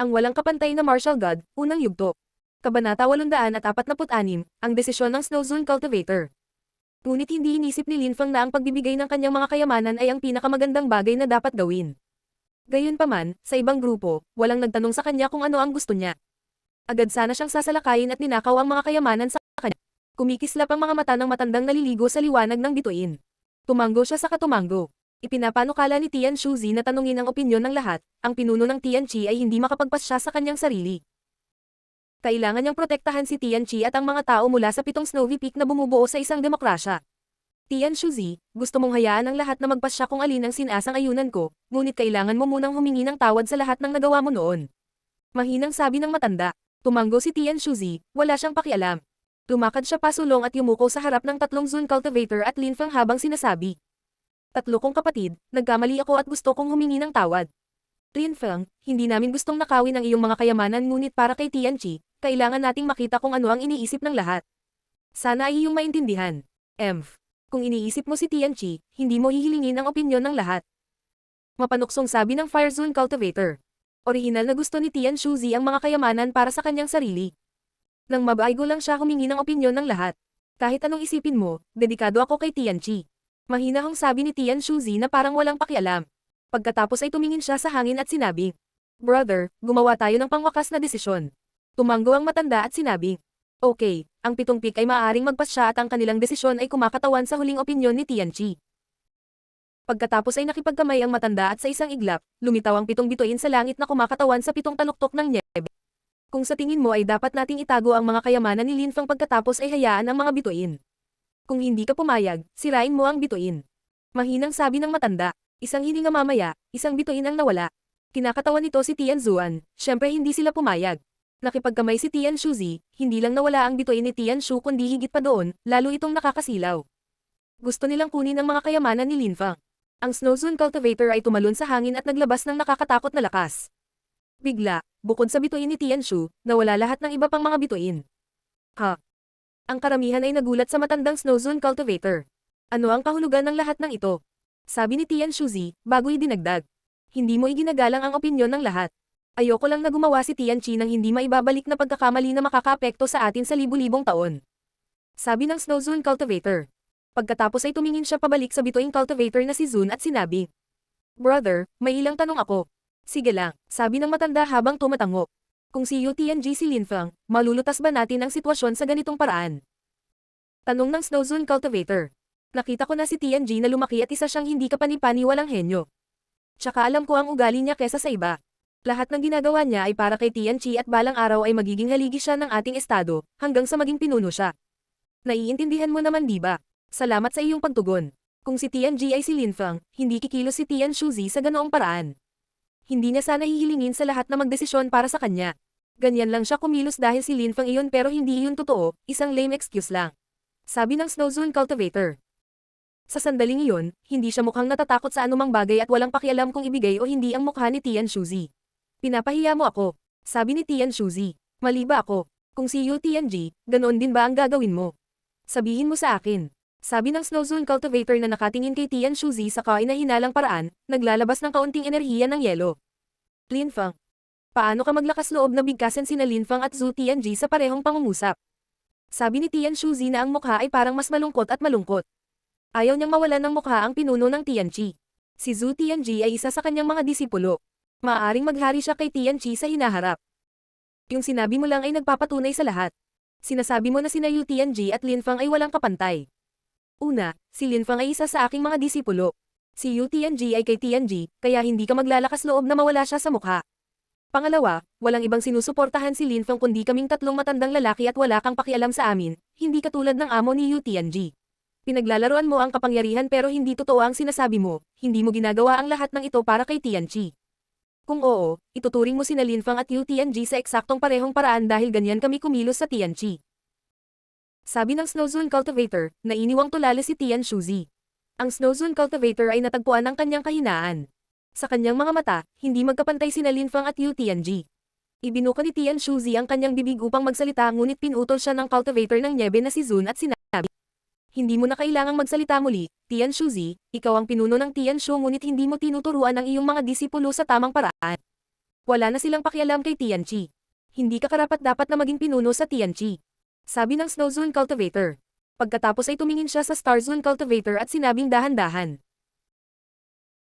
Ang walang kapantay na martial god, unang yugto. Kabanata 846, ang desisyon ng Snow Zone Cultivator. Ngunit hindi inisip ni Lin Feng na ang pagbibigay ng kanyang mga kayamanan ay ang pinakamagandang bagay na dapat gawin. Gayunpaman, sa ibang grupo, walang nagtanong sa kanya kung ano ang gusto niya. Agad sana siyang sasalakayin at ninakaw ang mga kayamanan sa kanya. Kumikislap ang mga mata ng matandang naliligo sa liwanag ng bituin. Tumango siya sa katumango. Ipinapanukala ni Tian Shuzi na tanungin ang opinyon ng lahat, ang pinuno ng Tianqi ay hindi makapagpasya sa kanyang sarili. Kailangan niyang protektahan si Tianqi at ang mga tao mula sa 7 Snowy Peak na bumubuo sa isang demokrasya. Tian Shuzi, gusto mong hayaan ang lahat na magpasya kung alin ang sinasang ayunan ko, ngunit kailangan mo munang humingi ng tawad sa lahat ng nagawa mo noon. Mahinang sabi ng matanda. Tumanggo si Tian Shuzi, wala siyang pakialam. Lumakad siya pasulong at yumuko sa harap ng 3 Zone Cultivator at Lin Feng habang sinasabi. 3 kong kapatid, nagkamali ako at gusto kong humingi ng tawad. Lin Feng, hindi namin gustong nakawin ang iyong mga kayamanan ngunit para kay Tianqi, kailangan nating makita kung ano ang iniisip ng lahat. Sana ay iyong maintindihan. Kung iniisip mo si Tianqi, hindi mo hihilingin ang opinyon ng lahat. Mapanuksong sabi ng Fire Zone Cultivator. Orihinal na gusto ni Tian Shuzi ang mga kayamanan para sa kanyang sarili. Nang mabaigo lang siya humingi ng opinyon ng lahat. Kahit anong isipin mo, dedikado ako kay Tianqi. Mahinahong sabi ni Tian Shuzi na parang walang pakialam. Pagkatapos ay tumingin siya sa hangin at sinabi, "Brother, gumawa tayo ng pangwakas na desisyon." Tumanggo ang matanda at sinabi, "Okay, ang 7 peak ay maaaring magpasya at ang kanilang desisyon ay kumakatawan sa huling opinyon ni Tianqi." Pagkatapos ay nakipagkamay ang matanda at sa isang iglap, lumitaw ang 7 bituin sa langit na kumakatawan sa 7 taluktok ng nyebe. Kung sa tingin mo ay dapat nating itago ang mga kayamanan ni Lin Feng pagkatapos ay hayaan ang mga bituin. Kung hindi ka pumayag, sirain mo ang bituin. Mahinang sabi ng matanda. Isang hininga mamaya, isang bituin ang nawala. Kinakatawan nito si Tian Zuan, syempre hindi sila pumayag. Nakipagkamay si Tian Shuzi, hindi lang nawala ang bituin ni Tian Shu kundi higit pa doon, lalo itong nakakasilaw. Gusto nilang kunin ang mga kayamanan ni Lin Feng. Ang Snow Zone Cultivator ay tumalon sa hangin at naglabas ng nakakatakot na lakas. Bigla, bukod sa bituin ni Tian Shu, nawala lahat ng iba pang mga bituin. Ang karamihan ay nagulat sa matandang Snow Zone Cultivator. Ano ang kahulugan ng lahat ng ito? Sabi ni Tian Shuzi, bago idinagdag. Hindi mo iginagalang ang opinyon ng lahat. Ayoko lang na gumawa si Tianqi ng hindi maibabalik na pagkakamali na makakaapekto sa atin sa libu-libong taon. Sabi ng Snow Zone Cultivator. Pagkatapos ay tumingin siya pabalik sa bituing cultivator na si Zun at sinabi, "Brother, may ilang tanong ako." "Sige lang," sabi ng matanda habang tumatango. "Kung si Yu Tianji si Lin Feng, malulutas ba natin ang sitwasyon sa ganitong paraan?" Tanong ng Snow Zone Cultivator. Nakita ko na si Tianji na lumaki at isa siyang hindi kapani-paniwalang henyo. Tsaka alam ko ang ugali niya kesa sa iba. Lahat ng ginagawa niya ay para kay Tianqi at balang araw ay magiging haligi siya ng ating estado, hanggang sa maging pinuno siya. Naiintindihan mo naman di ba? Salamat sa iyong pagtugon. Kung si Tianji ay si Lin Feng, hindi kikilos si Tian Shuzi sa ganoong paraan. Hindi niya sana hihilingin sa lahat na magdesisyon para sa kanya. Ganyan lang siya kumilos dahil si Lin Feng iyon pero hindi iyon totoo, isang lame excuse lang. Sabi ng Snow Zone Cultivator. Sa sandaling iyon, hindi siya mukhang natatakot sa anumang bagay at walang pakialam kung ibigay o hindi ang mukha ni Tian Shuzi. "Pinapahiya mo ako," sabi ni Tian Shuzi. "Mali ba ako? Kung si Yu Tianji, ganoon din ba ang gagawin mo? Sabihin mo sa akin." Sabi ng Snow Zone Cultivator na nakatingin kay Tian Shuzi sa kainahinalang paraan, naglalabas ng kaunting enerhiya ng yelo. "Lin Feng, paano ka maglakas loob na bigkasin sina Lin Feng at Zhu Tianji sa parehong pangungusap?" Sabi ni Tian Shuzi na ang mukha ay parang mas malungkot at malungkot. Ayaw niyang mawalan ng mukha ang pinuno ng Tianqi. Si Zhu Tianji ay isa sa kanyang mga disipulo. Maaaring maghari siya kay Tianqi sa hinaharap. Yung sinabi mo lang ay nagpapatunay sa lahat. Sinasabi mo na sina Yu Tianji at Lin Feng ay walang kapantay. Una, si Lin Feng ay isa sa aking mga disipulo. Si Yu Tianji ay kay Tianji, kaya hindi ka maglalakas loob na mawala siya sa mukha. Pangalawa, walang ibang sinusuportahan si Lin Feng kundi kaming 3 matandang lalaki at wala kang pakialam sa amin, hindi katulad ng amo ni Yu Tianji. Pinaglalaroan mo ang kapangyarihan pero hindi totoo ang sinasabi mo, hindi mo ginagawa ang lahat ng ito para kay Tianqi. Kung oo, ituturing mo sina Lin Feng at Yu Tianji sa eksaktong parehong paraan dahil ganyan kami kumilos sa Tianqi. Sabi ng Snow Zone Cultivator, na iniwang tulala si Tian Shuzi. Ang Snow Zone Cultivator ay natagpuan ang kanyang kahinaan. Sa kanyang mga mata, hindi magkapantay sina Lin Feng at Yu Tianji. Ibinuka ni Tian Shuzi ang kanyang bibig upang magsalita ngunit pinutol siya ng cultivator ng nyebe na si Zun at sinabi, "Hindi mo na kailangang magsalita muli, Tian Shuzi, ikaw ang pinuno ng Tian Shu ngunit hindi mo tinuturuan ang iyong mga disipulo sa tamang paraan." Wala na silang pakialam kay Tianqi. Hindi ka karapat-dapat na maging pinuno sa Tianqi. Sabi ng Snow Zone Cultivator. Pagkatapos ay tumingin siya sa Star Zone Cultivator at sinabing dahan-dahan.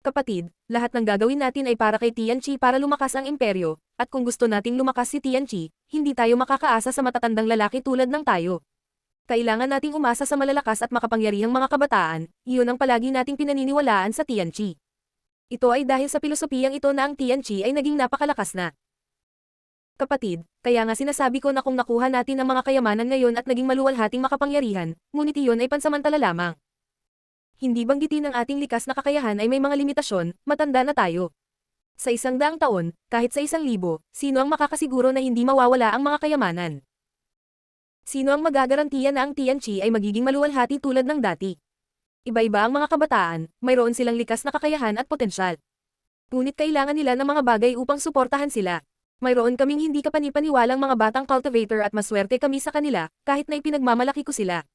Kapatid, lahat ng gagawin natin ay para kay Tianqi para lumakas ang imperyo, at kung gusto nating lumakas si Tianqi, hindi tayo makakaasa sa matatandang lalaki tulad ng tayo. Kailangan nating umasa sa malalakas at makapangyarihang mga kabataan, iyon ang palagi nating pinaniniwalaan sa Tianqi. Ito ay dahil sa pilosopiyang ito na ang Tianqi ay naging napakalakas na. Kapatid, kaya nga sinasabi ko na kung nakuha natin ang mga kayamanan ngayon at naging maluwalhating makapangyarihan, ngunit iyon ay pansamantala lamang. Hindi banggitin ang ating likas na kakayahan ay may mga limitasyon, matanda na tayo. Sa 100 taon, kahit sa 1,000, sino ang makakasiguro na hindi mawawala ang mga kayamanan? Sino ang magagarantiya na ang Tianqi ay magiging maluwalhati tulad ng dati? Iba-iba ang mga kabataan, mayroon silang likas na kakayahan at potensyal. Ngunit kailangan nila ng mga bagay upang suportahan sila. Mayroon kaming hindi kapanipaniwalang mga batang cultivator at maswerte kami sa kanila, kahit na ipinagmamalaki ko sila.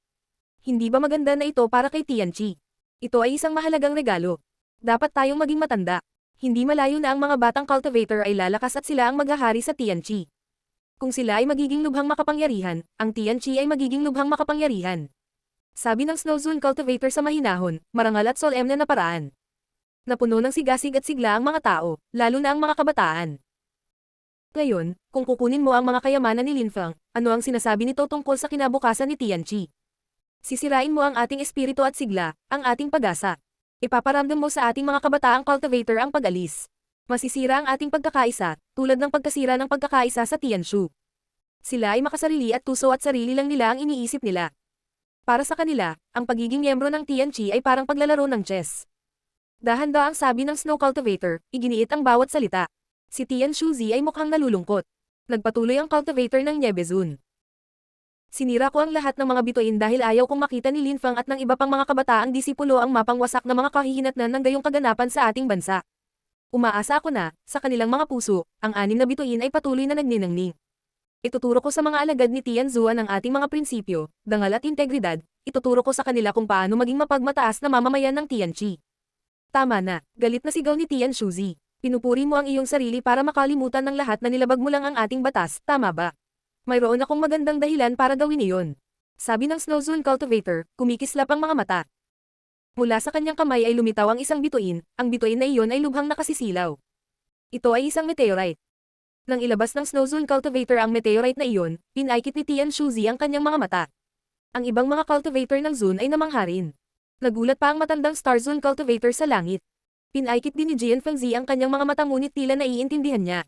Hindi ba maganda na ito para kay Tianqi? Ito ay isang mahalagang regalo. Dapat tayong maging matanda. Hindi malayo na ang mga batang cultivator ay lalakas at sila ang maghahari sa Tianqi. Kung sila ay magiging lubhang makapangyarihan, ang Tianqi ay magiging lubhang makapangyarihan. Sabi ng Snow Zone Cultivator sa mahinahon, marangal at solemne na paraan. Napuno ng sigasig at sigla ang mga tao, lalo na ang mga kabataan. Ngayon, kung kukunin mo ang mga kayamanan ni Linfeng, ano ang sinasabi nito tungkol sa kinabukasan ni Tianqi? Sisirain mo ang ating espiritu at sigla, ang ating pag-asa. Ipaparamdam mo sa ating mga kabataang cultivator ang pag-alis. Masisira ang ating pagkakaisa, tulad ng pagkasira ng pagkakaisa sa Tianshu. Sila ay makasarili at tuso at sarili lang nila ang iniisip nila. Para sa kanila, ang pagiging miyembro ng Tianqi ay parang paglalaro ng chess. Dahan-dahan sabi ng Snow Cultivator, iginiit ang bawat salita. Si Tianshuzi ay mukhang nalulungkot. Nagpatuloy ang cultivator ng Niebezun. Sinira ko ang lahat ng mga bituin dahil ayaw kong makita ni Linfeng at ng iba pang mga kabataang disipulo ang mapangwasak na mga kahihinatnan ng gayong kaganapan sa ating bansa. Umaasa ako na, sa kanilang mga puso, ang 6 na bituin ay patuloy na nagniningning. Ituturo ko sa mga alagad ni Tianzuan ang ating mga prinsipyo, dangal at integridad, ituturo ko sa kanila kung paano maging mapagmataas na mamamayan ng Tianqi. Tama na, galit na sigaw ni Tianshuzi. Pinupuri mo ang iyong sarili para makalimutan ng lahat na nilabag mo lang ang ating batas, tama ba? Mayroon akong magandang dahilan para gawin iyon. Sabi ng Snow Zone Cultivator, kumikislap ang mga mata. Mula sa kanyang kamay ay lumitaw ang isang bituin, ang bituin na iyon ay lubhang nakasisilaw. Ito ay isang meteorite. Nang ilabas ng Snow Zone Cultivator ang meteorite na iyon, pinaikit ni Tianshuzi ang kanyang mga mata. Ang ibang mga cultivator ng zone ay namangha rin. Nagulat pa ang matandang Star Zone Cultivator sa langit. Pinaikit din ni Jian Fengzi ang kanyang mga mata ngunit tila naiintindihan niya.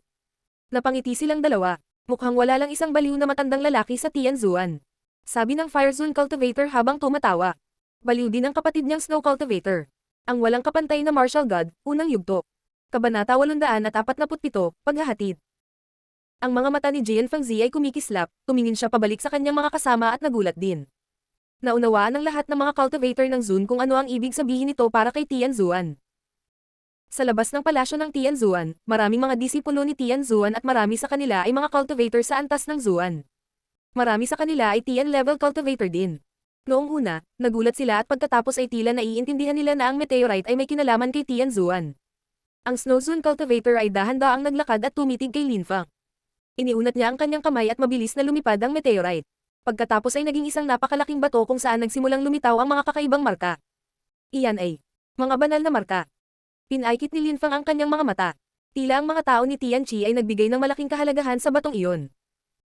Napangiti silang dalawa. Mukhang wala lang isang baliw na matandang lalaki sa Tianzuan. Sabi ng Fire Zone Cultivator habang tumatawa. Baliw din ang kapatid niyang Snow Cultivator. Ang walang kapantay na martial god, unang yugto. Kabanata 847, paghahatid. Ang mga mata ni Jian Fengzi ay kumikislap, tumingin siya pabalik sa kanyang mga kasama at nagulat din. Naunawaan ng lahat ng mga cultivator ng Zone kung ano ang ibig sabihin nito para kay Tianzuan. Sa labas ng palasyo ng Tianzuan, maraming mga disipulo ni Tianzuan at marami sa kanila ay mga cultivator sa antas ng Zuan. Marami sa kanila ay Tian-level cultivator din. Noong una, nagulat sila at pagkatapos ay tila naiintindihan nila na ang meteorite ay may kinalaman kay Tianzuan. Ang Snow Zone Cultivator ay dahan-daang naglakad at tumitig kay Linfeng. Iniunat niya ang kanyang kamay at mabilis na lumipad ang meteorite. Pagkatapos ay naging isang napakalaking bato kung saan nagsimulang lumitaw ang mga kakaibang marka. Iyan ay mga banal na marka. Pinaikit ni Linfeng ang kanyang mga mata. Tila ang mga tao ni Tianqi ay nagbigay ng malaking kahalagahan sa batong iyon.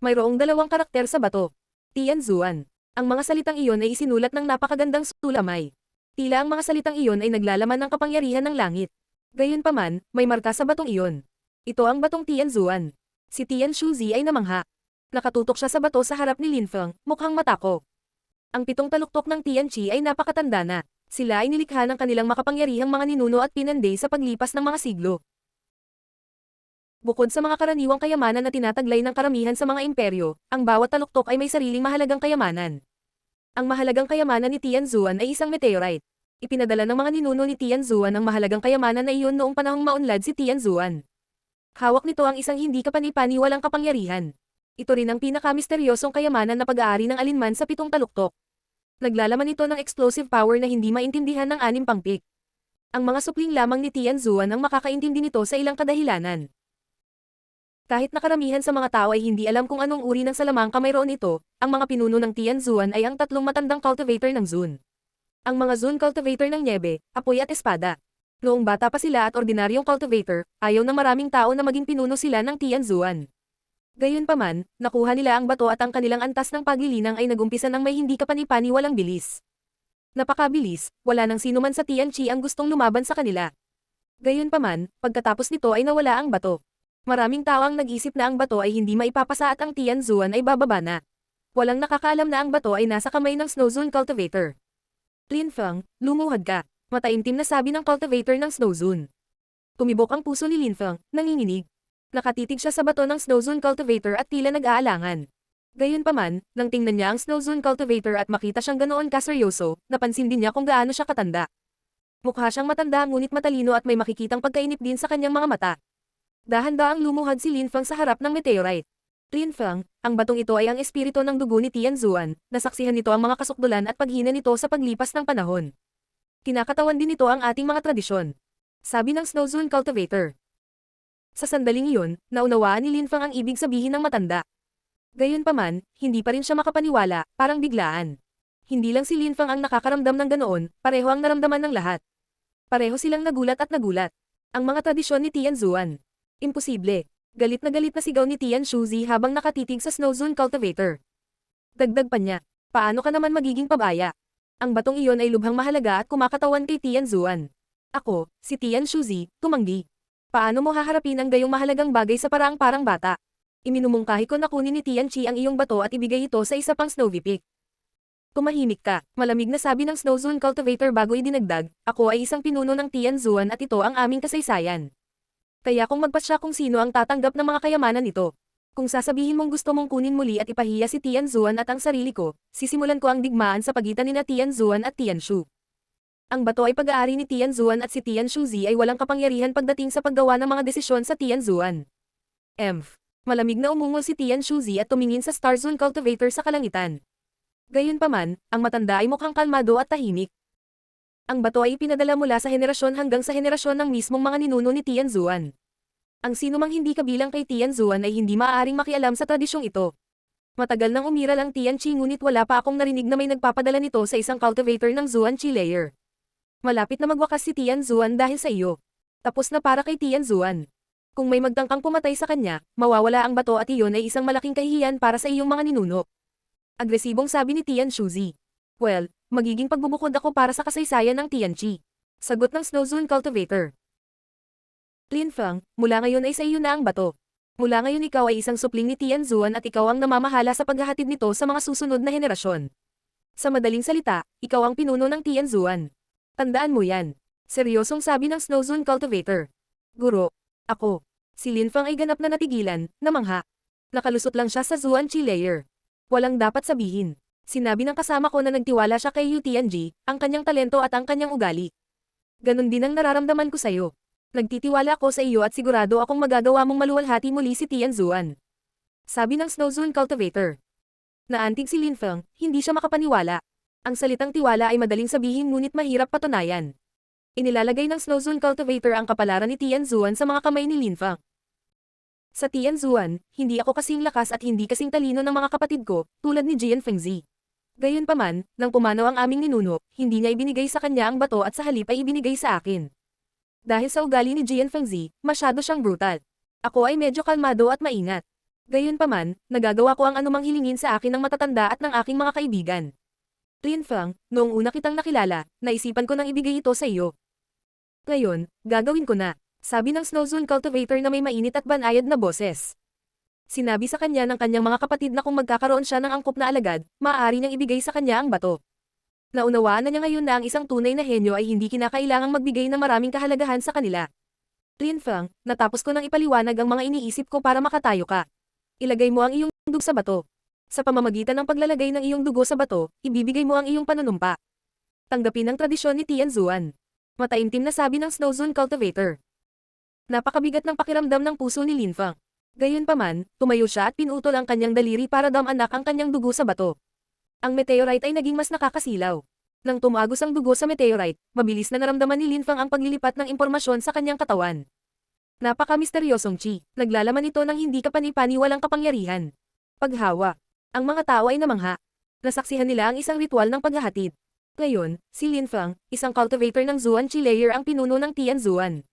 Mayroong 2 karakter sa bato. Tianzuan. Ang mga salitang iyon ay isinulat ng napakagandang sulamay. Tila ang mga salitang iyon ay naglalaman ng kapangyarihan ng langit. Gayunpaman, may marka sa batong iyon. Ito ang batong Tianzuan. Si Tianshuzi ay namangha. Nakatutok siya sa bato sa harap ni Linfeng, mukhang matako. Ang 7 taluktok ng Tianqi ay napakatanda na. Sila ay nilikha ng kanilang makapangyarihang mga ninuno at pinanday sa paglipas ng mga siglo. Bukod sa mga karaniwang kayamanan na tinataglay ng karamihan sa mga imperyo, ang bawat taluktok ay may sariling mahalagang kayamanan. Ang mahalagang kayamanan ni Tianzuan ay isang meteorite. Ipinadala ng mga ninuno ni Tianzuan ang mahalagang kayamanan na iyon noong panahong maunlad si Tianzuan. Hawak nito ang isang hindi kapanipaniwalang kapangyarihan. Ito rin ang pinakamisteryosong kayamanan na pag-aari ng alinman sa 7 taluktok. Naglalaman ito ng explosive power na hindi maintindihan ng 6 pangpik. Ang mga supling lamang ni Tianzuan ang makakaintindi nito sa ilang kadahilanan. Kahit na karamihan sa mga tao ay hindi alam kung anong uri ng salamangka mayroon ito, ang mga pinuno ng Tianzuan ay ang tatlong matandang cultivator ng Zun. Ang mga Zun cultivator ng Niebe, Apoy at Espada. Noong bata pa sila at ordinaryong cultivator, ayaw ng maraming tao na maging pinuno sila ng Tianzuan. Gayunpaman, nakuha nila ang bato at ang kanilang antas ng paglilinang ay nagumpisa ng may hindi kapani-paniwalang bilis. Napakabilis, wala nang sino man sa Tianqi ang gustong lumaban sa kanila. Gayunpaman, pagkatapos nito ay nawala ang bato. Maraming tao ang nag-isip na ang bato ay hindi maipapasa at ang Tianzuan ay bababa na. Walang nakakaalam na ang bato ay nasa kamay ng Snowzone cultivator. Linfeng, lumuhad ka, mataimtim na sabi ng cultivator ng Snowzone. Tumibok ang puso ni Linfeng, nanginginig. Nakatitig siya sa bato ng Snowzone cultivator at tila nag-aalangan. Gayunpaman, nang tingnan niya ang Snowzone cultivator at makita siyang ganoon kaseryoso, napansin din niya kung gaano siya katanda. Mukha siyang matanda ngunit matalino at may makikitang pagkainip din sa kanyang mga mata. Dahan-daang lumuhad si Linfeng sa harap ng meteorite. Linfeng, ang batong ito ay ang espiritu ng dugo ni Tianzuan, nasaksihan nito ang mga kasukdulan at paghina nito sa paglipas ng panahon. Kinakatawan din nito ang ating mga tradisyon. Sabi ng Snowzone cultivator. Sa sandaling iyon, naunawaan ni Linfeng ang ibig sabihin ng matanda. Gayunpaman, hindi pa rin siya makapaniwala, parang biglaan. Hindi lang si Linfeng ang nakakaramdam ng ganoon, pareho ang naramdaman ng lahat. Pareho silang nagulat at nagulat. Ang mga tradisyon ni Tianzuan. Imposible. Galit na sigaw ni Tian Shuzi habang nakatitig sa Snowzone cultivator. Dagdag pa niya, paano ka naman magiging pabaya? Ang batong iyon ay lubhang mahalaga at kumakatawan kay Tianzuan. Ako, si Tian Shuzi, tumanggi. Paano mo haharapin ang gayong mahalagang bagay sa paraang parang bata? Iminumungkahi ko na kunin ni Tianqi ang iyong bato at ibigay ito sa isa pang Snowy Peak. Tumahimik ka, malamig na sabi ng Snowzone cultivator bago idinagdag, ako ay isang pinuno ng Tianzuan at ito ang aming kasaysayan. Kaya kung magpasya kung sino ang tatanggap ng mga kayamanan nito. Kung sasabihin mong gusto mong kunin muli at ipahiya si Tianzuan at ang sarili ko, sisimulan ko ang digmaan sa pagitan ni Tianzuan at Tianshu. Ang bato ay pag-aari ni Tianzuan at si Tianshuzi ay walang kapangyarihan pagdating sa paggawa ng mga desisyon sa Tianzuan. Malamig na umungol si Tianshuzi at tumingin sa Starzone cultivator sa kalangitan. Gayunpaman, ang matanda ay mukhang kalmado at tahimik. Ang bato ay ipinadala mula sa henerasyon hanggang sa henerasyon ng mismong mga ninuno ni Tianzuan. Ang sinumang hindi kabilang kay Tianzuan ay hindi maaaring makialam sa tradisyong ito. Matagal nang umiral ang Tianqi ngunit wala pa akong narinig na may nagpapadala nito sa isang cultivator ng Zuanqi layer. Malapit na magwakas si Tianzuan dahil sa iyo. Tapos na para kay Tianzuan. Kung may magtangkang pumatay sa kanya, mawawala ang bato at iyon ay isang malaking kahihiyan para sa iyong mga ninuno. Agresibong sabi ni Tianshuzi. Well, magiging pagbubukod ako para sa kasaysayan ng Tianqi. Sagot ng Snowzone cultivator. Linfeng, mula ngayon ay sa iyo na ang bato. Mula ngayon ikaw ay isang supling ni Tianzuan at ikaw ang namamahala sa paghahatid nito sa mga susunod na henerasyon. Sa madaling salita, ikaw ang pinuno ng Tianzuan. Tandaan mo yan. Seryosong sabi ng Snowzone cultivator. Guro, ako. Si Linfeng ay ganap na natigilan, namangha. Nakalusot lang siya sa Zuanqi layer. Walang dapat sabihin. Sinabi ng kasama ko na nagtiwala siya kay Yu Tianji, ang kanyang talento at ang kanyang ugali. Ganon din ang nararamdaman ko sa iyo. Nagtitiwala ako sa iyo at sigurado akong magagawa mong maluwalhati muli si Tianzuan. Sabi ng Snowzone cultivator. Naantig si Linfeng, hindi siya makapaniwala. Ang salitang tiwala ay madaling sabihin ngunit mahirap patunayan. Inilalagay ng Snowzone cultivator ang kapalaran ni Tianzuan sa mga kamay ni Linfeng. Sa Tianzuan, hindi ako kasing lakas at hindi kasing talino ng mga kapatid ko, tulad ni Jian Fengzi. Gayunpaman, nang pumanaw ang aming ninuno, hindi niya ibinigay sa kanya ang bato at sa halip ay ibinigay sa akin. Dahil sa ugali ni Jian Fengzi, masyado siyang brutal. Ako ay medyo kalmado at maingat. Gayunpaman, nagagawa ko ang anumang hilingin sa akin ng matatanda at ng aking mga kaibigan. Linfeng, noong una kitang nakilala, naisipan ko nang ibigay ito sa iyo. Ngayon, gagawin ko na, sabi ng Snowzone cultivator na may mainit at banayad na boses. Sinabi sa kanya ng kanyang mga kapatid na kung magkakaroon siya ng angkop na alagad, maaari niyang ibigay sa kanya ang bato. Naunawaan na niya ngayon na ang isang tunay na henyo ay hindi kinakailangang magbigay ng maraming kahalagahan sa kanila. Linfeng, natapos ko nang ipaliwanag ang mga iniisip ko para makatayo ka. Ilagay mo ang iyong dugo sa bato. Sa pamamagitan ng paglalagay ng iyong dugo sa bato, ibibigay mo ang iyong panunumpa. Tanggapin ang tradisyon ni Tianzuan. Mataimtim na sabi ng Snowzone cultivator. Napakabigat ng pakiramdam ng puso ni Linfeng. Gayunpaman, tumayo siya at pinutol ang kanyang daliri para damanak ang kanyang dugo sa bato. Ang meteorite ay naging mas nakakasilaw. Nang tumagos ang dugo sa meteorite, mabilis na naramdaman ni Linfeng ang paglilipat ng impormasyon sa kanyang katawan. Napaka-misteryosong chi, naglalaman ito ng hindi kapani-paniwalang kapangyarihan. Paghawa. Ang mga tao ay namangha. Nasaksihan nila ang isang ritual ng paghahatid. Ngayon, si Lin Feng, isang cultivator ng Zuan Chi layer ang pinuno ng Tian Zuan.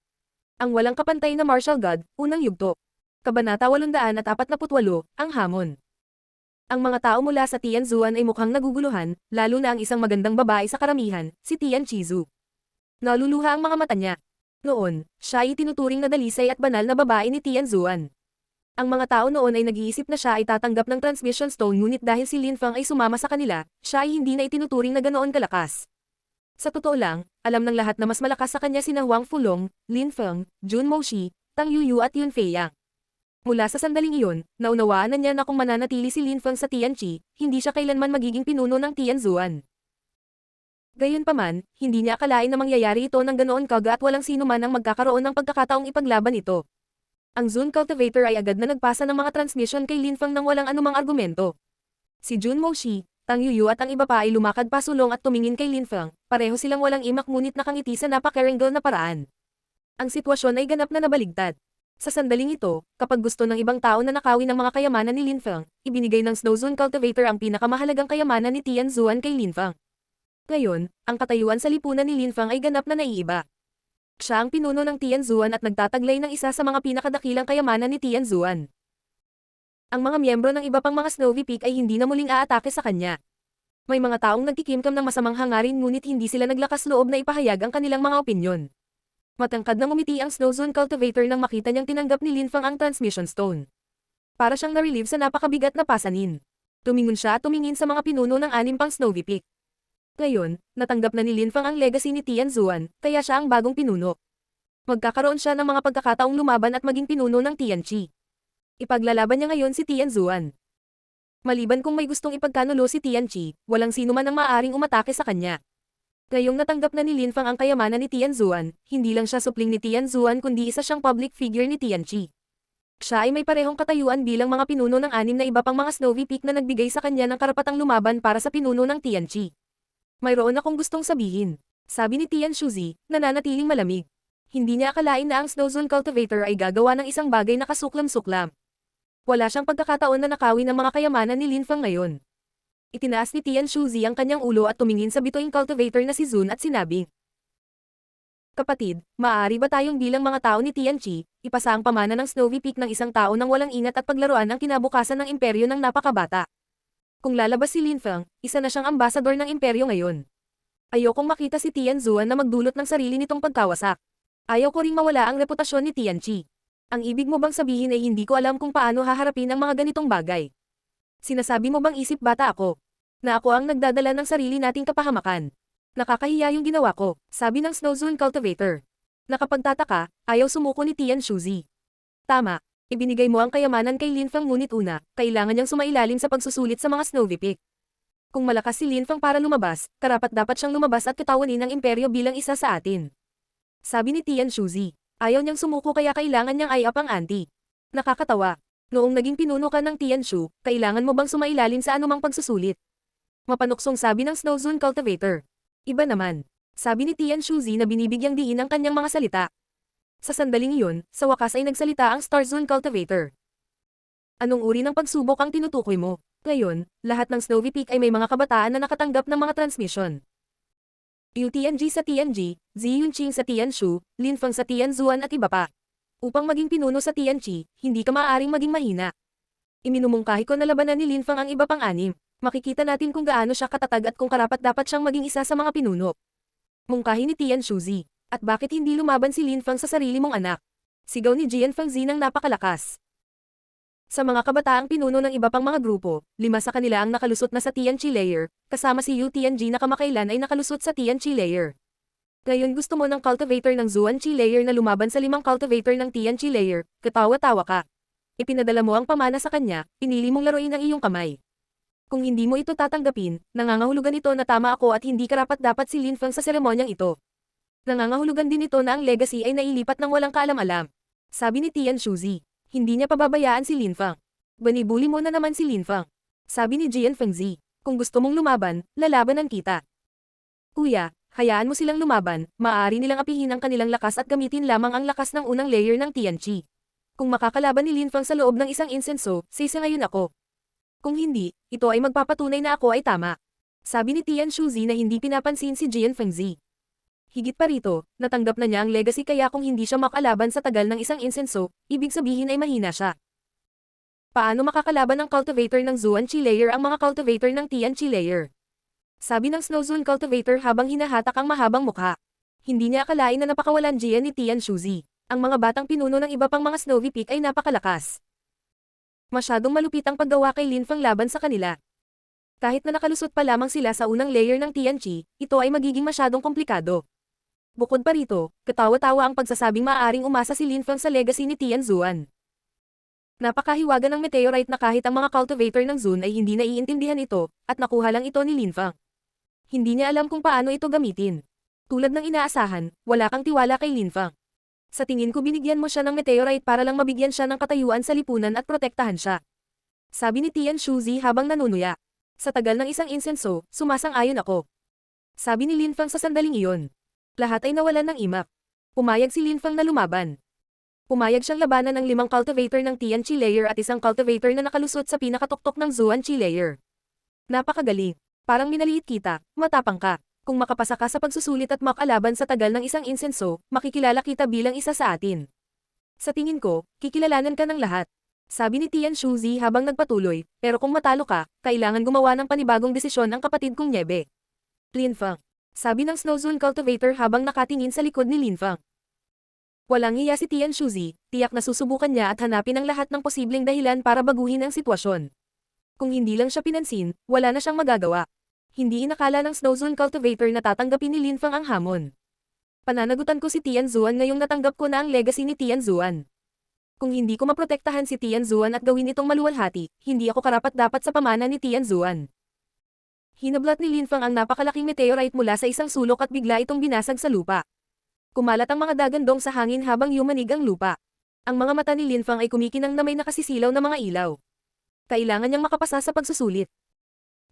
Ang walang kapantay na martial god, unang yugto. Kabanata 848, ang hamon. Ang mga tao mula sa Tian Zuan ay mukhang naguguluhan, lalo na ang isang magandang babae sa karamihan, si Tian Chizu. Naluluha ang mga mata niya. Noon, siya ay tinuturing na dalisay at banal na babae ni Tian Zuan. Ang mga tao noon ay nag-iisip na siya ay tatanggap ng transmission stone ngunit dahil si Lin Feng ay sumama sa kanila, siya ay hindi na itinuturing na ganoon kalakas. Sa totoo lang, alam ng lahat na mas malakas sa kanya sina Huang Fulong, Lin Feng, Jun Moshi, Tang Yuyu at Yun Feiyang. Mula sa sandaling iyon, naunawaan na niya na kung mananatili si Lin Feng sa Tianqi, hindi siya kailanman magiging pinuno ng Tian Zuan. Gayunpaman, hindi niya akalain na mangyayari ito ng ganoon kaga at walang sino man ang magkakaroon ng pagkakataong ipaglaban ito. Ang Zun Cultivator ay agad na nagpasa ng mga transmission kay Lin Feng nang walang anumang argumento. Si Jun Moshi, Tang Yuyu at ang iba pa ay lumakad pasulong at tumingin kay Lin Feng, pareho silang walang imak ngunit nakangiti sa napaka-Erangel na paraan. Ang sitwasyon ay ganap na nabaligtad. Sa sandaling ito, kapag gusto ng ibang tao na nakawin ang mga kayamanan ni Lin Feng, ibinigay ng Snow Zone Cultivator ang pinakamahalagang kayamanan ni Tian Zuan kay Lin Feng. Ngayon, ang katayuan sa lipunan ni Lin Feng ay ganap na naiiba. Siya ang pinuno ng Tian Zuan at nagtataglay ng isa sa mga pinakadakilang kayamanan ni Tian Zuan. Ang mga miyembro ng iba pang mga Snowy Peak ay hindi na muling aatake sa kanya. May mga taong nagkikimkam ng masamang hangarin ngunit hindi sila naglakas loob na ipahayag ang kanilang mga opinyon. Matangkad na ngumiti ang Snow Zone Cultivator nang makita niyang tinanggap ni Lin Feng ang Transmission Stone. Para siyang na-relieve sa napakabigat na pasanin. Tumingon siya at tumingin sa mga pinuno ng 6 pang Snowy Peak. Ngayon, natanggap na ni Lin Feng ang legacy ni Tian Zuan, kaya siya ang bagong pinuno. Magkakaroon siya ng mga pagkakataong lumaban at maging pinuno ng Tianqi. Ipaglalaban niya ngayon si Tian Zuan. Maliban kung may gustong ipagkanulo si Tianqi, walang sino man ang maaaring umatake sa kanya. Ngayong natanggap na ni Lin Feng ang kayamanan ni Tian Zuan, hindi lang siya supling ni Tian Zuan kundi isa siyang public figure ni Tianqi. Siya ay may parehong katayuan bilang mga pinuno ng 6 na iba pang mga Snowy Peak na nagbigay sa kanya ng karapatang lumaban para sa pinuno ng Tianqi. Mayroon akong gustong sabihin, sabi ni Tian Shuzi, nananatiling malamig. Hindi niya akalain na ang Snow Zone Cultivator ay gagawa ng isang bagay na kasuklam-suklam. Wala siyang pagkakataon na nakawin ang mga kayamanan ni Lin Feng ngayon. Itinaas ni Tian Shuzi ang kanyang ulo at tumingin sa bituing cultivator na si Zun at sinabi, "Kapatid, maaari ba tayong bilang mga tao ni Tianqi, ipasa ang pamana ng Snowy Peak ng isang tao nang walang ingat at paglaruan ang kinabukasan ng imperyo ng napakabata? Kung lalabas si Lin Feng, isa na siyang ambasador ng imperyo ngayon. Ayokong makita si Tian Zuan na magdulot ng sarili nitong pagkawasak. Ayaw ko ring mawala ang reputasyon ni Tianqi. Ang ibig mo bang sabihin ay hindi ko alam kung paano haharapin ang mga ganitong bagay? Sinasabi mo bang isip bata ako? Na ako ang nagdadala ng sarili nating kapahamakan? Nakakahiya yung ginawa ko," sabi ng Snow Zone Cultivator. Nakapagtataka, ayaw sumuko ni Tian Shuzi. Tama. Ibinigay mo ang kayamanan kay Lin Feng ngunit una, kailangan niyang sumailalim sa pagsusulit sa mga Snowy Peak. Kung malakas si Lin Feng para lumabas, karapat-dapat siyang lumabas at katawanin ng imperyo bilang isa sa atin. Sabi ni Tian Shuzi. Ayaw niyang sumuko kaya kailangan niyang i-up ang ante. Nakakatawa. Noong naging pinuno ka ng Tianshu, kailangan mo bang sumailalim sa anumang pagsusulit? Mapanuksong sabi ng Snow Zone Cultivator. Iba naman. Sabi ni Tian Shuzi na binibigyang diin ang kanyang mga salita. Sa sandaling iyon, sa wakas ay nagsalita ang Star Zone Cultivator. Anong uri ng pagsubok ang tinutukoy mo? Ngayon, lahat ng Snowy Peak ay may mga kabataan na nakatanggap ng mga transmission. Yu Tianji sa Tianji, Zi Yunqing sa Tianshu, Lin Feng sa Tianzuan at iba pa. Upang maging pinuno sa Tianqi, hindi ka maaaring maging mahina. Iminumungkahi ko na labanan ni Lin Feng ang iba pang 6. Makikita natin kung gaano siya katatag at kung karapat-dapat siyang maging isa sa mga pinuno. Mungkahi ni Tian Shuzi. At bakit hindi lumaban si Lin Feng sa sarili mong anak? Sigaw ni Jian Fengzi ng napakalakas. Sa mga kabataang pinuno ng iba pang mga grupo, 5 sa kanila ang nakalusot na sa Tianqi layer, kasama si Yu Tianji na kamakailan ay nakalusot sa Tianqi layer. Ngayon gusto mo ng cultivator ng Zuanqi layer na lumaban sa 5 cultivator ng Tianqi layer, katawa-tawa ka. Ipinadala mo ang pamana sa kanya, pinili mong laruin ang iyong kamay. Kung hindi mo ito tatanggapin, nangangahulugan ito na tama ako at hindi karapat-dapat si Lin Feng sa seremonyang ito. Nangangahulugan din ito na ang legacy ay nailipat ng walang kaalam-alam. Sabi ni Tian Shuzi. Hindi niya pababayaan si Lin Feng. Banibuli mo na naman si Lin Feng. Sabi ni Jian Fengzi. Kung gusto mong lumaban, lalabanan kita. Kuya, Hayaan mo silang lumaban, maaari nilang apihin ang kanilang lakas at gamitin lamang ang lakas ng unang layer ng Tianqi. Kung makakalaban ni Lin Fang sa loob ng isang insenso, sisangayon ako. Kung hindi, ito ay magpapatunay na ako ay tama. Sabi ni Tian Shuzi na hindi pinapansin si Jian Fengzi. Higit pa rito, natanggap na niya ang legacy kaya kung hindi siya makalaban sa tagal ng isang insenso, ibig sabihin ay mahina siya. Paano makakalaban ng cultivator ng Zuanqi layer ang mga cultivator ng Tianqi layer? Sabi ng Snowzone cultivator habang hinahatak ang mahabang mukha. Hindi niya akalain na napakawalan Jian ni Tian Shuzi. Ang mga batang pinuno ng iba pang mga Snowy Peak ay napakalakas. Masyadong malupit ang paggawa kay Lin Fang laban sa kanila. Kahit na nakalusot pa lamang sila sa unang layer ng Tianqi, ito ay magiging masyadong komplikado. Bukod pa rito, katawa-tawa ang pagsasabing maaaring umasa si Lin Fang sa legacy ni Tian Zuan. Napakahiwaga ng meteorite na kahit ang mga cultivator ng Zun ay hindi naiintindihan ito, at nakuha lang ito ni Lin Fang. Hindi niya alam kung paano ito gamitin. Tulad ng inaasahan, wala kang tiwala kay Lin Fang. Sa tingin ko binigyan mo siya ng meteorite para lang mabigyan siya ng katayuan sa lipunan at protektahan siya. Sabi ni Tian Shuzi habang nanunuya. Sa tagal ng isang insenso, sumasang-ayon ako. Sabi ni Lin Fang sa sandaling iyon. Lahat ay nawalan ng imak. Pumayag si Lin Fang na lumaban. Pumayag siyang labanan ng 5 cultivator ng Tianqi layer at isang cultivator na nakalusot sa pinakatuktok ng Zuanqi layer. Napakagaling. Parang minaliit kita, matapang ka. Kung makapasa ka sa pagsusulit at makalaban sa tagal ng isang insenso, makikilala kita bilang isa sa atin. Sa tingin ko, kikilalanan ka ng lahat. Sabi ni Tian Shuzi habang nagpatuloy, pero kung matalo ka, kailangan gumawa ng panibagong desisyon ang kapatid kong Niebe. Lin Fang. Sabi ng Snowzone cultivator habang nakatingin sa likod ni Lin Fang. Walang hiya si Tian Shuzi, tiyak na susubukan niya at hanapin ang lahat ng posibleng dahilan para baguhin ang sitwasyon. Kung hindi lang siya pinansin, wala na siyang magagawa. Hindi inakala ng Snowzone cultivator na tatanggapin ni Lin Fang ang hamon. Pananagutan ko si Tian Zuan ngayong natanggap ko na ang legacy ni Tian Zuan. Kung hindi ko maprotektahan si Tian Zuan at gawin itong maluwalhati, hindi ako karapat-dapat sa pamana ni Tian Zuan. Hinablat ni Lin Fang ang napakalaking meteorite mula sa isang sulok at bigla itong binasag sa lupa. Kumalat ang mga dagandong sa hangin habang yumanig ang lupa. Ang mga mata ni Lin Fang ay kumikinang na may nakasisilaw na mga ilaw. Kailangan niyang makapasa sa pagsusulit.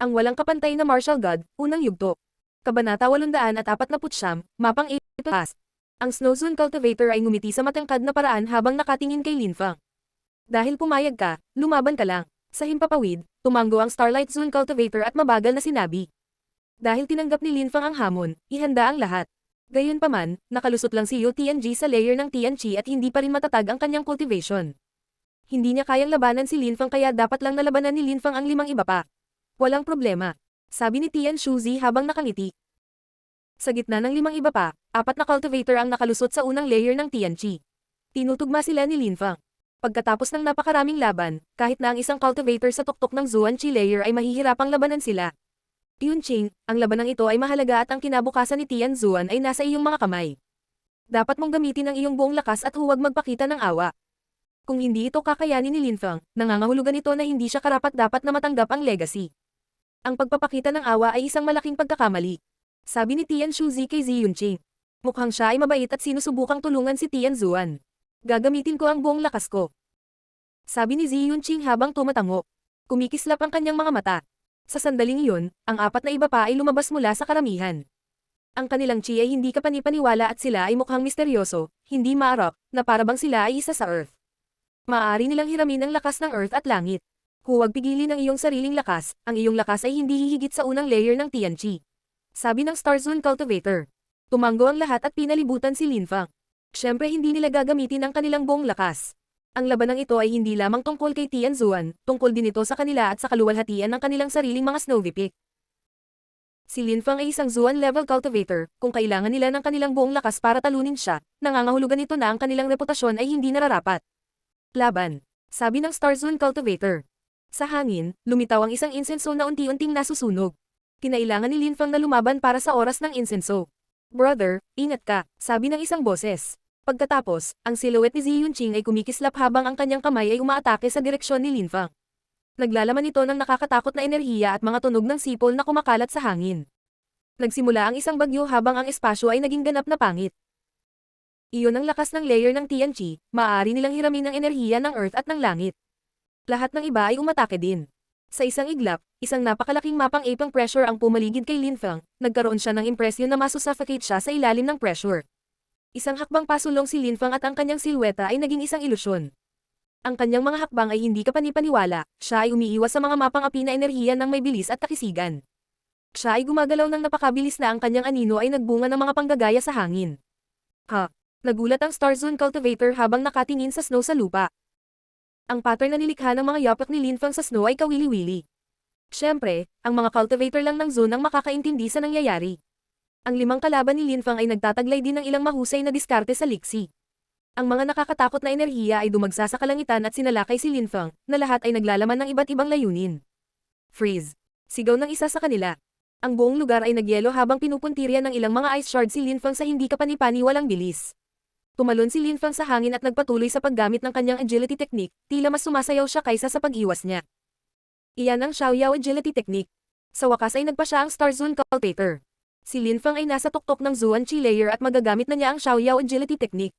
Ang walang kapantay na martial god, unang yugto. Kabanata 849, mapang 8 Ang Snowzone cultivator ay ngumiti sa matangkad na paraan habang nakatingin kay Lin Fang. Dahil pumayag ka, lumaban ka lang. Sa himpapawid, tumanggo ang Starlight Zone cultivator at mabagal na sinabi. Dahil tinanggap ni Lin Fang ang hamon, ihanda ang lahat. Gayunpaman, nakalusot lang si Yu Tianji sa layer ng Tianqi at hindi pa rin matatag ang kanyang cultivation. Hindi niya kayang labanan si Lin Fang kaya dapat lang nalabanan ni Lin Fang ang 5 iba pa. Walang problema. Sabi ni Tian Shuzi habang nakangiti. Sa gitna ng 5 iba pa, 4 na cultivator ang nakalusot sa unang layer ng Tianqi. Tinutugma sila ni Lin Fang. Pagkatapos ng napakaraming laban, kahit na ang isang cultivator sa tuktok ng Zuanqi layer ay mahihirapang labanan sila. Yunqing, ang labanang ito ay mahalaga at ang kinabukasan ni Tian Zuan ay nasa iyong mga kamay. Dapat mong gamitin ang iyong buong lakas at huwag magpakita ng awa. Kung hindi ito kakayanin ni Lin Fang, nangangahulugan ito na hindi siya karapat-dapat na matanggap ang legacy. Ang pagpapakita ng awa ay isang malaking pagkakamali. Sabi ni Tian Shuzi kay Zi Yunqing. Mukhang siya ay mabait at sinusubukang tulungan si Tian Zuan. Gagamitin ko ang buong lakas ko. Sabi ni Zi Yunqing habang tumatango. Kumikislap ang kanyang mga mata. Sa sandaling iyon, ang 4 na iba pa ay lumabas mula sa karamihan. Ang kanilang chi ay hindi kapani-paniwala at sila ay mukhang misteryoso, hindi maarok, na parabang sila ay isa sa Earth. Maaari nilang hiramin ang lakas ng Earth at langit. Huwag pigilin ang iyong sariling lakas, ang iyong lakas ay hindi hihigit sa unang layer ng Tianqi. Sabi ng Starzone cultivator. Tumanggo ang lahat at pinalibutan si Lin Fang. Siyempre hindi nila gagamitin ang kanilang buong lakas. Ang labanang ito ay hindi lamang tungkol kay Tian Zuan, tungkol din ito sa kanila at sa kaluwalhatian ng kanilang sariling mga Snowy Peak. Si Lin Fang ay isang Zuan level cultivator, kung kailangan nila ng kanilang buong lakas para talunin siya, nangangahulugan ito na ang kanilang reputasyon ay hindi nararapat. Laban. Sabi ng Starzone cultivator. Sa hangin, lumitaw ang isang insenso na unti-unting nasusunog. Kinailangan ni Lin Fang na lumaban para sa oras ng insenso. Brother, ingat ka, sabi ng isang boses. Pagkatapos, ang silhouette ni Zi Yunqing ay kumikislap habang ang kanyang kamay ay umaatake sa direksyon ni Lin Fang. Naglalaman ito ng nakakatakot na enerhiya at mga tunog ng sipol na kumakalat sa hangin. Nagsimula ang isang bagyo habang ang espasyo ay naging ganap na pangit. Iyon ang lakas ng layer ng Tianqi, maaari nilang hiramin ang enerhiya ng Earth at ng langit. Lahat ng iba ay umatake din. Sa isang iglap, isang napakalaking mapang apang pressure ang pumaligid kay Linfang, nagkaroon siya ng impresyon na masusuffocate siya sa ilalim ng pressure. Isang hakbang pasulong si Linfang at ang kanyang silweta ay naging isang ilusyon. Ang kanyang mga hakbang ay hindi kapani-paniwala, siya ay umiiwas sa mga mapang api na enerhiya ng may bilis at kakisigan. Siya ay gumagalaw ng napakabilis na ang kanyang anino ay nagbunga ng mga panggagaya sa hangin. Ha! Nagulat ang Starzone Cultivator habang nakatingin sa snow sa lupa. Ang pattern na nilikha ng mga yapak ni Linfang sa snow ay kawili-wili. Siyempre, ang mga cultivator lang ng zone ang makakaintindi sa nangyayari. Ang 5 kalaban ni Linfang ay nagtataglay din ng ilang mahusay na diskarte sa liksi. Ang mga nakakatakot na enerhiya ay dumagsa sa kalangitan at sinalakay si Linfang, na lahat ay naglalaman ng iba't ibang layunin. Freeze! Sigaw ng isa sa kanila. Ang buong lugar ay nagyelo habang pinupuntirya ng ilang mga ice shard si Linfang sa hindi kapani-paniwalang bilis. Tumalon si Linfang sa hangin at nagpatuloy sa paggamit ng kanyang agility technique, tila mas sumasayaw siya kaysa sa pag-iwas niya. Iyan ang Xiaoyao agility technique. Sa wakas ay nagpa siya ang Starzone Cultivator. Si Linfang ay nasa tuktok ng Zuan-Chi layer at magagamit na niya ang Xiaoyao agility technique.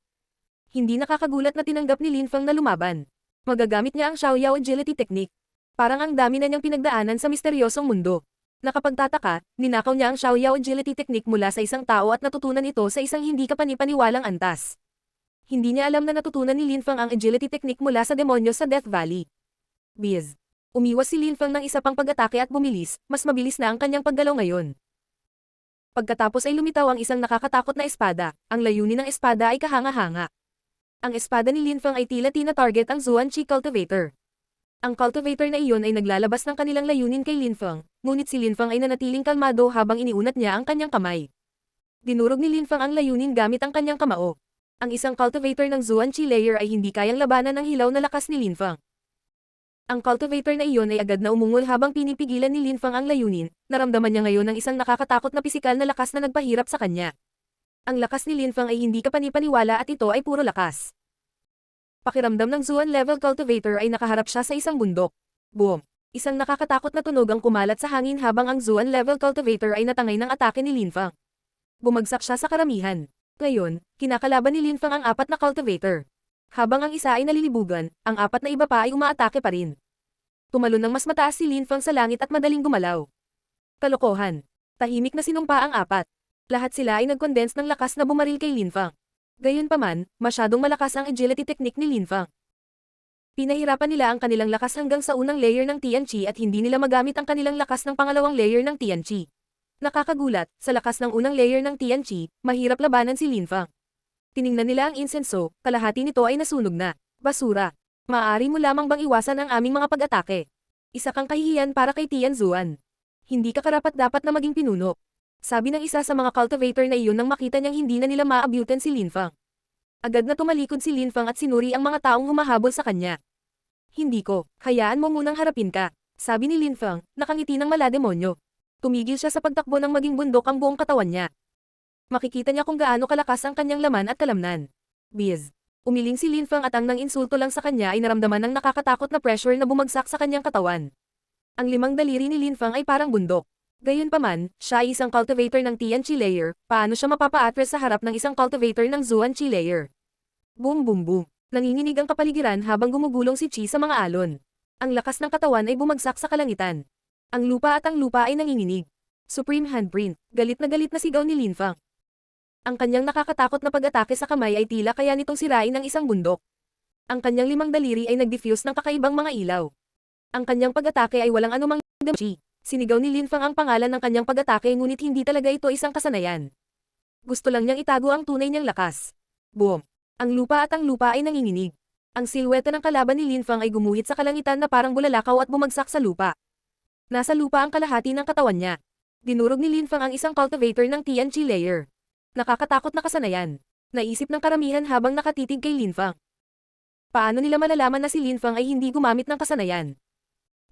Hindi nakakagulat na tinanggap ni Linfang na lumaban. Magagamit niya ang Xiaoyao agility technique. Parang ang dami na niyang pinagdaanan sa misteryosong mundo. Nakapagtataka, ninakaw niya ang Xiaoyao agility technique mula sa isang tao at natutunan ito sa isang hindi kapani-paniwalang antas. Hindi niya alam na natutunan ni Linfang ang agility technique mula sa demonyo sa Death Valley. Biz. Umiwas si Linfang ng isa pang pag-atake at bumilis, mas mabilis na ang kanyang paggalaw ngayon. Pagkatapos ay lumitaw ang isang nakakatakot na espada, ang layunin ng espada ay kahanga-hanga. Ang espada ni Linfang ay tila tina-target ang Zuan-Chi Cultivator. Ang cultivator na iyon ay naglalabas ng kanilang layunin kay Linfang, ngunit si Linfang ay nanatiling kalmado habang iniunat niya ang kanyang kamay. Dinurog ni Linfang ang layunin gamit ang kanyang kamao. Ang isang cultivator ng Zuan-Chi layer ay hindi kayang labanan ng hilaw na lakas ni Linfang. Ang cultivator na iyon ay agad na umungol habang pinipigilan ni Linfang ang layunin, naramdaman niya ngayon ang isang nakakatakot na pisikal na lakas na nagpahirap sa kanya. Ang lakas ni Linfang ay hindi kapani-paniwala at ito ay puro lakas. Pakiramdam ng Zuan level cultivator ay nakaharap siya sa isang bundok. Boom! Isang nakakatakot na tunog ang kumalat sa hangin habang ang Zuan level cultivator ay natangay ng atake ni Linfang. Bumagsak siya sa karamihan. Ngayon, kinakalaban ni Linfang ang 4 na cultivator. Habang ang isa ay nalilibugan, ang 4 na iba pa ay umaatake pa rin. Tumalon ng mas mataas si Linfang sa langit at madaling gumalaw. Kalokohan. Tahimik na sinumpa ang 4. Lahat sila ay nag-condense ng lakas na bumaril kay Linfang. Gayunpaman, masyadong malakas ang agility technique ni Linfang. Pinahirapan nila ang kanilang lakas hanggang sa unang layer ng Tianqi at hindi nila magamit ang kanilang lakas ng pangalawang layer ng Tianqi. Nakakagulat, sa lakas ng unang layer ng Tianqi, mahirap labanan si Linfang. Tiningnan nila ang insenso, kalahati nito ay nasunog na. Basura. Maaari mo lamang bang iwasan ang aming mga pag-atake? Isa kang kahihiyan para kay Tianzuan. Hindi ka karapat-dapat na maging pinuno. Sabi ng isa sa mga cultivator na iyon nang makita niyang hindi na nila maabutan si Linfang. Agad na tumalikod si Linfang at sinuri ang mga taong humahabol sa kanya. Hindi ko, hayaan mo munang harapin ka, sabi ni Linfang, nakangiti ng malademonyo. Tumigil siya sa pagtakbo ng maging bundok ang buong katawan niya. Makikita niya kung gaano kalakas ang kanyang laman at kalamnan. Biz. Umiling si Linfang at ang nang insulto lang sa kanya ay naramdaman ng nakakatakot na pressure na bumagsak sa kanyang katawan. Ang 5 daliri ni Linfang ay parang bundok. Gayunpaman, siya ay isang cultivator ng Tianqi layer, paano siya mapapa-atras sa harap ng isang cultivator ng Zuan-Chi layer? Boom boom boom. Nanginginig ang kapaligiran habang gumugulong si Chi sa mga alon. Ang lakas ng katawan ay bumagsak sa kalangitan. Ang lupa ay nanginginig. Supreme handprint, galit na sigaw ni Linfang. Ang kanyang nakakatakot na pag-atake sa kamay ay tila kaya nitong sirain ng isang bundok. Ang kanyang 5 daliri ay nag-diffuse ng kakaibang mga ilaw. Ang kanyang pag-atake ay walang anumang damage. Sinigaw ni Linfang ang pangalan ng kanyang pag-atake ngunit hindi talaga ito isang kasanayan. Gusto lang niyang itago ang tunay niyang lakas. Boom! Ang lupa ay nanginginig. Ang silweta ng kalaban ni Linfang ay gumuhit sa kalangitan na parang bulalakaw at bumagsak sa lupa. Nasa lupa ang kalahati ng katawan niya. Dinurog ni Linfang ang isang cultivator ng Tianqi layer. Nakakatakot na kasanayan. Naisip ng karamihan habang nakatitig kay Linfang. Paano nila malalaman na si Linfang ay hindi gumamit ng kasanayan?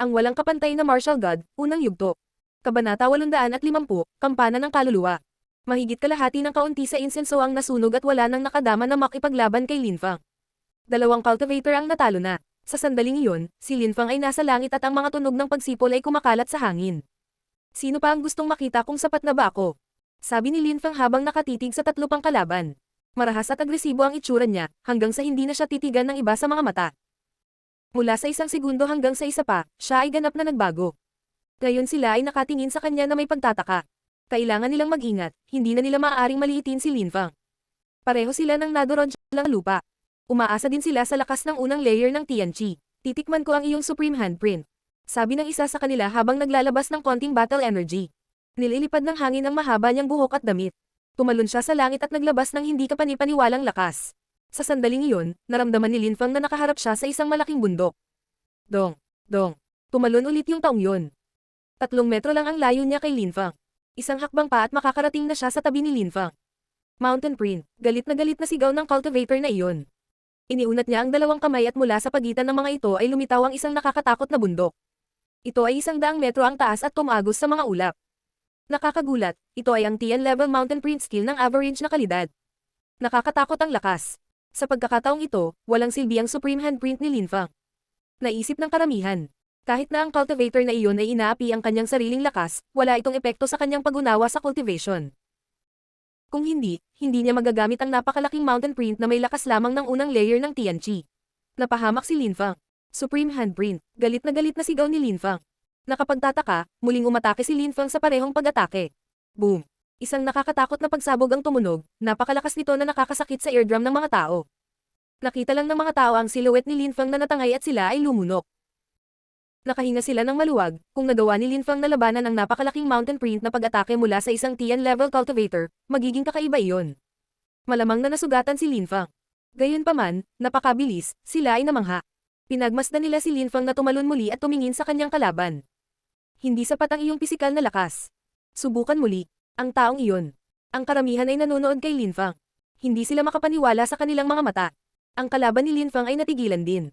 Ang walang kapantay na martial god, unang yugto. Kabanata 850, Kampana ng Kaluluwa. Mahigit kalahati ng kaunti sa insenso ang nasunog at wala nang nakadama na makipaglaban kay Linfang. 2 cultivator ang natalo na. Sa sandaling iyon, si Linfang ay nasa langit at ang mga tunog ng pagsipol ay kumakalat sa hangin. Sino pa ang gustong makita kung sapat na ba ako? Sabi ni Linfang habang nakatitig sa 3 pang kalaban. Marahas at agresibo ang itsura niya, hanggang sa hindi na siya titigan ng iba sa mga mata. Mula sa isang segundo hanggang sa isa pa, siya ay ganap na nagbago. Ngayon sila ay nakatingin sa kanya na may pagtataka. Kailangan nilang mag-ingat, hindi na nila maaaring maliitin si Linfang. Pareho sila ng nadurog lang lupa. Umaasa din sila sa lakas ng unang layer ng Tianqi. Titikman ko ang iyong supreme handprint. Sabi ng isa sa kanila habang naglalabas ng konting battle energy. Nililipad ng hangin ang mahaba niyang buhok at damit. Tumalon siya sa langit at naglabas ng hindi kapani-paniwalang lakas. Sa sandaling iyon, naramdaman ni Linfang na nakaharap siya sa isang malaking bundok. Dong, dong. Tumalon ulit yung taong yun. 3 metro lang ang layo niya kay Linfang. Isang hakbang pa at makakarating na siya sa tabi ni Linfang. Mountain Print, galit na sigaw ng cultivator na iyon. Iniunat niya ang 2 kamay at mula sa pagitan ng mga ito ay lumitaw ang isang nakakatakot na bundok. Ito ay 100 metro ang taas at tumagos sa mga ulap. Nakakagulat, ito ay ang Tian level Mountain Print skill ng average na kalidad. Nakakatakot ang lakas. Sa pagkakataong ito, walang silbi ang supreme handprint ni Linfang. Naisip ng karamihan. Kahit na ang cultivator na iyon ay inaapi ang kanyang sariling lakas, wala itong epekto sa kanyang pag-unawa sa cultivation. Kung hindi niya magagamit ang napakalaking mountain print na may lakas lamang ng unang layer ng Tianqi. Napahamak si Linfang. Supreme handprint, galit na sigaw ni Linfang. Nakapagtataka, muling umatake si Linfang sa parehong pag-atake. Boom! Isang nakakatakot na pagsabog ang tumunog, napakalakas nito na nakakasakit sa eardrum ng mga tao. Nakita lang ng mga tao ang silhouette ni Linfang na natangay at sila ay lumunok. Nakahinga sila ng maluwag, kung nagawa ni Linfang na labanan ang napakalaking mountain print na pag-atake mula sa isang Tian-level cultivator, magiging kakaiba iyon. Malamang na nasugatan si Linfang. Gayunpaman, napakabilis, sila ay namangha. Pinagmasdan nila si Linfang na tumalon muli at tumingin sa kanyang kalaban. Hindi sapat ang iyong pisikal na lakas. Subukan muli. Ang taong iyon. Ang karamihan ay nanonood kay Linfang. Hindi sila makapaniwala sa kanilang mga mata. Ang kalaban ni Linfang ay natigilan din.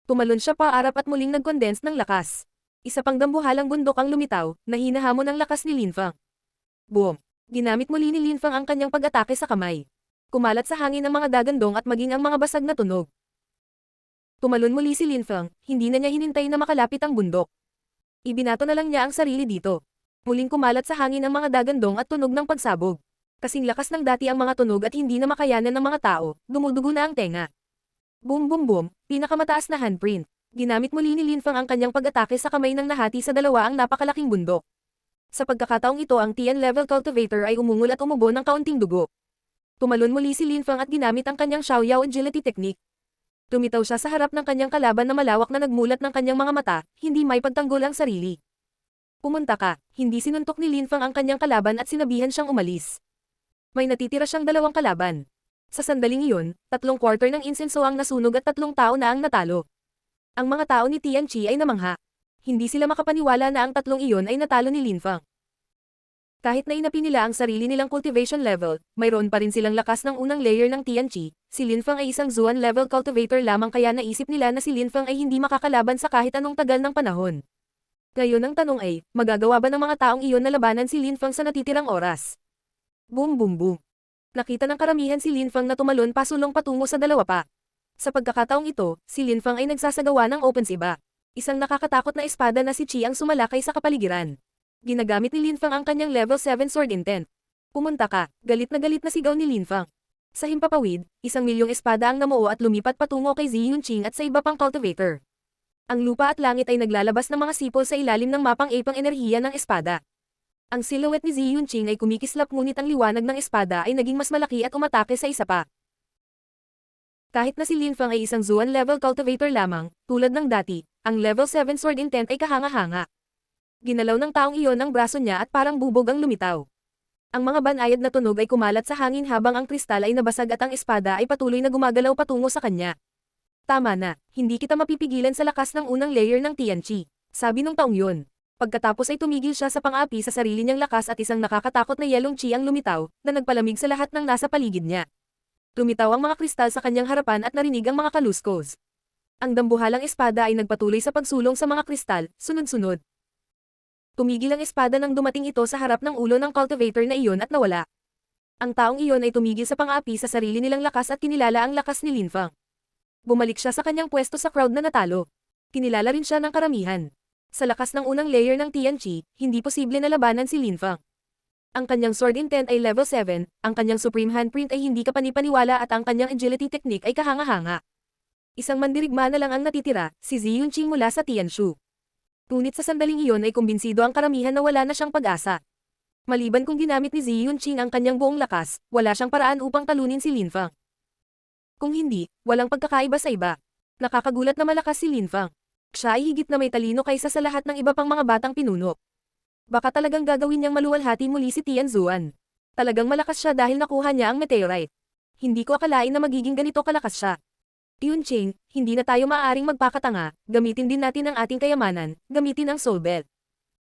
Tumalon siya paarap at muling nag-condense ng lakas. Isa pang dambuhalang bundok ang lumitaw, na hinahamon ang lakas ni Linfang. Boom! Ginamit muli ni Linfang ang kanyang pag-atake sa kamay. Kumalat sa hangin ang mga dagandong at maging ang mga basag na tunog. Tumalon muli si Linfang, hindi na niya hinintay na makalapit ang bundok. Ibinato na lang niya ang sarili dito. Muling kumalat sa hangin ang mga dagandong at tunog ng pagsabog. Kasing lakas ng dati ang mga tunog at hindi na makayanan ng mga tao, dumudugo na ang tenga. Boom boom boom, pinakamataas na handprint. Ginamit muli ni Linfang ang kanyang pag-atake sa kamay ng nahati sa 2 ang napakalaking bundok. Sa pagkakataong ito ang Tian-level cultivator ay umungol at umubo ng kaunting dugo. Tumalon muli si Linfang at ginamit ang kanyang Xiaoyao agility technique. Tumitaw siya sa harap ng kanyang kalaban na malawak na nagmulat ng kanyang mga mata, hindi may pagtanggol ang sarili. Pumunta ka, hindi sinuntok ni Linfang ang kanyang kalaban at sinabihan siyang umalis. May natitira siyang 2 kalaban. Sa sandaling iyon, 3/4 ng insenso ang nasunog at 3 tao na ang natalo. Ang mga tao ni Tianqi ay namangha. Hindi sila makapaniwala na ang 3 iyon ay natalo ni Linfang. Kahit na inapi nila ang sarili nilang cultivation level, mayroon pa rin silang lakas ng unang layer ng Tianqi. Si Linfang ay isang Zuan level cultivator lamang kaya naisip nila na si Linfang ay hindi makakalaban sa kahit anong tagal ng panahon. Ngayon ang tanong ay, magagawa ba ng mga taong iyon na labanan si Linfang sa natitirang oras? Boom boom boom. Nakita ng karamihan si Linfang na tumalon pasulong patungo sa 2 pa. Sa pagkakataong ito, si Linfang ay nagsasagawa ng offensiba. Isang nakakatakot na espada na si Qi ang sumalakay sa kapaligiran. Ginagamit ni Linfang ang kanyang level 7 sword intent. Pumunta ka, galit na sigaw ni Linfang. Sa himpapawid, 1,000,000 espada ang namuo at lumipat patungo kay Zi Yunqing at sa iba pang cultivator. Ang lupa at langit ay naglalabas ng mga sipol sa ilalim ng mapang ipang enerhiya ng espada. Ang silhouette ni Zi Yunqing ay kumikislap ngunit ang liwanag ng espada ay naging mas malaki at umatake sa isa pa. Kahit na si Linfang ay isang Zuan level cultivator lamang, tulad ng dati, ang level 7 sword intent ay kahanga-hanga. Ginalaw ng taong iyon ang braso niya at parang bubog ang lumitaw. Ang mga banayad na tunog ay kumalat sa hangin habang ang kristal ay nabasag at ang espada ay patuloy na gumagalaw patungo sa kanya. Tama na, hindi kita mapipigilan sa lakas ng unang layer ng Tianqi, sabi nung taong yun. Pagkatapos ay tumigil siya sa pang-api sa sarili niyang lakas at isang nakakatakot na yelong Qi ang lumitaw, na nagpalamig sa lahat ng nasa paligid niya. Lumitaw ang mga kristal sa kanyang harapan at narinig ang mga kaluskos. Ang dambuhalang espada ay nagpatuloy sa pagsulong sa mga kristal, sunod-sunod. Tumigil ang espada nang dumating ito sa harap ng ulo ng cultivator na iyon at nawala. Ang taong iyon ay tumigil sa pang-api sa sarili nilang lakas at kinilala ang lakas ni Linfang. Bumalik siya sa kanyang pwesto sa crowd na natalo. Kinilala rin siya ng karamihan. Sa lakas ng unang layer ng Tianqi, hindi posible na labanan si Linfang. Ang kanyang sword intent ay level 7, ang kanyang supreme handprint ay hindi kapani-paniwala at ang kanyang agility technique ay kahanga-hanga. Isang mandirigma na lang ang natitira, si Zi Yunqing mula sa Tianshu. Ngunit sa sandaling iyon ay kumbinsido ang karamihan na wala na siyang pag-asa. Maliban kung ginamit ni Zi Yunqing ang kanyang buong lakas, wala siyang paraan upang talunin si Lin Fang. Kung hindi, walang pagkakaiba sa iba. Nakakagulat na malakas si Lin Fang. Siya ay higit na may talino kaysa sa lahat ng iba pang mga batang pinuno. Baka talagang gagawin niyang maluwalhati muli si Tian Zuan. Talagang malakas siya dahil nakuha niya ang meteorite. Hindi ko akalain na magiging ganito kalakas siya. Yunqing, hindi na tayo maaaring magpakatanga, gamitin din natin ang ating kayamanan, gamitin ang soul belt.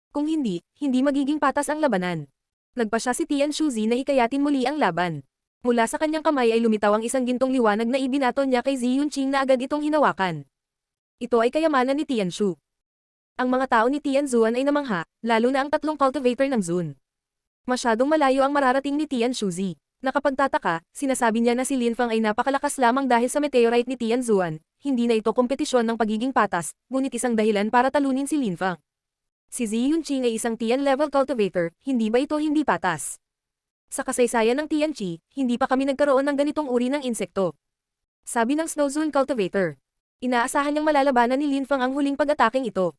Kung hindi, hindi magiging patas ang labanan. Nagpa siya si Tian Shuzi na hikayatin muli ang laban. Mula sa kanyang kamay ay lumitaw ang isang gintong liwanag na ibinato niya kay Zi Yunqing na agad itong hinawakan. Ito ay kayamanan ni Tian Shu. Ang mga tao ni Tian Zuan ay namangha, lalo na ang tatlong cultivator ng Zun. Masyadong malayo ang mararating ni Tian Shuzi. Nakapagtataka, sinasabi niya na si Lin Fang ay napakalakas lamang dahil sa meteorite ni Tian Zuan, hindi na ito kompetisyon ng pagiging patas, ngunit isang dahilan para talunin si Lin Fang. Si Zi Yunqing ay isang Tian-level cultivator, hindi ba ito hindi patas? Sa kasaysayan ng Tianqi, hindi pa kami nagkaroon ng ganitong uri ng insekto. Sabi ng Snow Zone cultivator. Inaasahan niyang malalabanan ni Lin Fang ang huling pag-ataking ito.